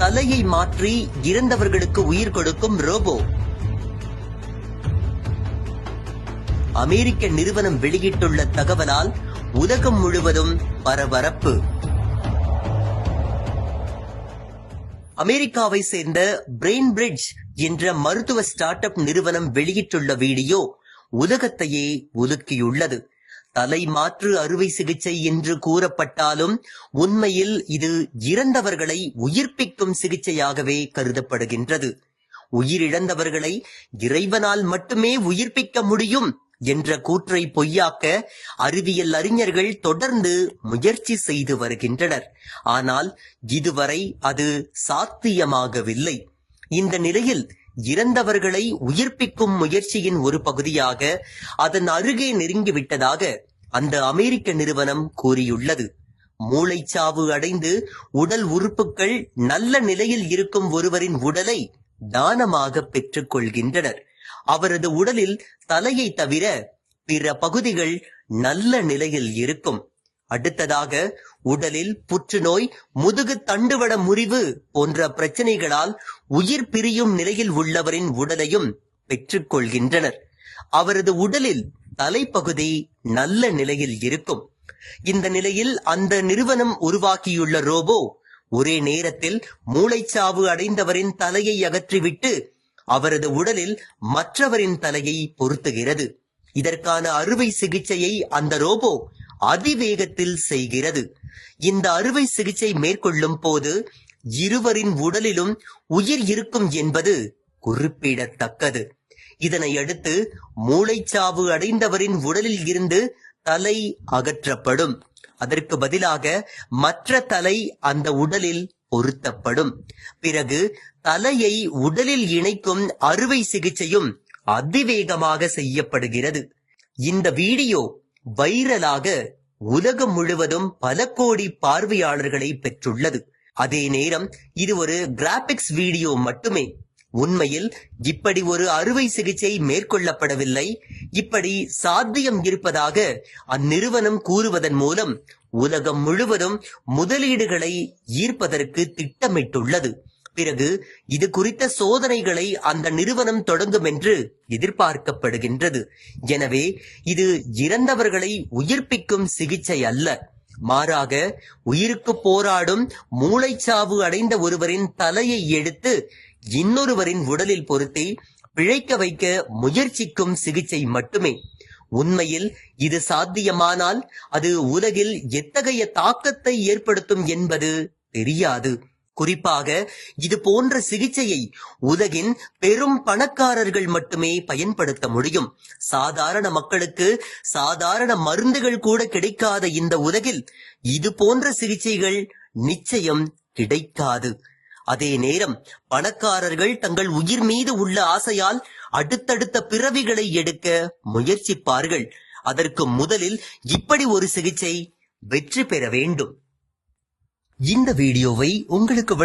தலையை மாற்றி இறந்தவர்களுக்கு உயிர் கொடுக்கும் ரோபோ. அமெரிக்க நிறுவனம் வெளியிட்டுள்ள தகவலால் உலகம் முழுவதும் பரபரப்பு. அமெரிக்காவை சேர்ந்த பிரெயின் பிரிட்ஜ் என்ற மருத்துவ ஸ்டார்ட் அப் நிறுவனம் வெளியிட்டுள்ள வீடியோ உலகத்தையே உலுக்கியுள்ளது. தலை மாற்று அறுவை சிகிச்சை என்று கூறப்பட்டாலும் உண்மையில் இது இறந்தவர்களை உயிர்ப்பிக்கும் சிகிச்சையாகவே கருதப்படுகின்றது. உயிரிழந்தவர்களை இறைவனால் மட்டுமே உயிர்ப்பிக்க முடியும் என்ற கூற்றை பொய்யாக்க அறிவியல் அறிஞர்கள் தொடர்ந்து முயற்சி செய்து வருகின்றனர். ஆனால் இதுவரை அது சாத்தியமாகவில்லை. இந்த நிலையில் இறந்தவர்களை உயிர்ப்பிக்கும் முயற்சியின் ஒரு பகுதியாக அதன் அருகே நெருங்கிவிட்டதாக அந்த அமெரிக்க நிறுவனம் கூறியுள்ளது. மூளைச்சாவு அடைந்து உடல் உறுப்புகள் நல்ல நிலையில் இருக்கும் ஒருவரின் உடலை தானமாக பெற்றுக் கொள்கின்றனர். அவரது உடலில் தலையை தவிர பிற பகுதிகள் நல்ல நிலையில் இருக்கும். அடுத்ததாக உடலில் புற்றுநோய், முதுகு தண்டுவட முறிவு போன்ற பிரச்சனைகளால் உயிர் பிரியும் நிலையில் உள்ளவரின் உடலையும் பெற்றுக் கொள்கின்றனர். அவரது உடலில் தலைப்பகுதி நல்ல நிலையில் இருக்கும். இந்த நிலையில் அந்த நிறுவனம் உருவாக்கியுள்ள ரோபோ ஒரே நேரத்தில் மூளைச்சாவு அடைந்தவரின் தலையை அகற்றிவிட்டு அவரது உடலில் மற்றவரின் தலையை பொருத்துகிறது. இதற்கான அறுவை சிகிச்சையை அந்த ரோபோ அதிவேகத்தில் செய்கிறது. இந்த அறுவை சிகிச்சை மேற்கொள்ளும் போது இருவரின் உடலிலும் உயிர் இருக்கும் என்பது குறிப்பிடத்தக்கது. இதனை அடுத்து மூளைச்சாவு அடைந்தவரின் உடலில் இருந்து தலை அகற்றப்படும். அதற்கு பதிலாக மற்ற தலை அந்த உடலில் பொருத்தப்படும். பிறகு தலையை உடலில் இணைக்கும் அறுவை சிகிச்சையும் அதிவேகமாக செய்யப்படுகிறது. இந்த வீடியோ வைரலாக உலகம் முழுவதும் பல கோடி பார்வையாளர்களை பெற்றுள்ளது. அதே நேரம் இது ஒரு கிராபிக்ஸ் வீடியோ மட்டுமே. உண்மையில் இப்படி ஒரு அறுவை சிகிச்சை மேற்கொள்ளப்படவில்லை. இப்படி சாத்தியம் இருப்பதாக அந்நிறுவனம் கூறுவதன் மூலம் உலகம் முழுவதும் முதலீடுகளை ஈர்ப்பதற்கு திட்டமிட்டுள்ளது. பிறகு இது குறித்த சோதனைகளை அந்த நிறுவனம் தொடங்கும் என்று எதிர்பார்க்கப்படுகின்றது. எனவே இது இறந்தவர்களை உயிர்ப்பிக்கும் சிகிச்சை அல்ல, மாறாக உயிருக்கு போராடும் மூளைச்சாவு அடைந்த ஒருவரின் தலையை எடுத்து இன்னொருவரின் உடலில் பொருத்தி பிழைக்க வைக்க முயற்சிக்கும் சிகிச்சை மட்டுமே. உண்மையில் இது சாத்தியமானால் அது உலகில் எத்தகைய தாக்கத்தை ஏற்படுத்தும் என்பது தெரியாது. குறிப்பாக இது போன்ற சிகிச்சையை உலகின் பெரும் பணக்காரர்கள் மட்டுமே பயன்படுத்த முடியும். சாதாரண மக்களுக்கு சாதாரண மருந்துகள் கூட கிடைக்காத இந்த உலகில் இது போன்ற சிகிச்சைகள் நிச்சயம் கிடைக்காது. அதே நேரம் பணக்காரர்கள் தங்கள் உயிர் மீது உள்ள ஆசையால் அடுத்தடுத்த பிறவிகளை எடுக்க முயற்சிப்பார்கள். அதற்கு முதலில் இப்படி ஒரு சிகிச்சை வெற்றி பெற வேண்டும். இந்த வீடியோவை உங்களுக்கு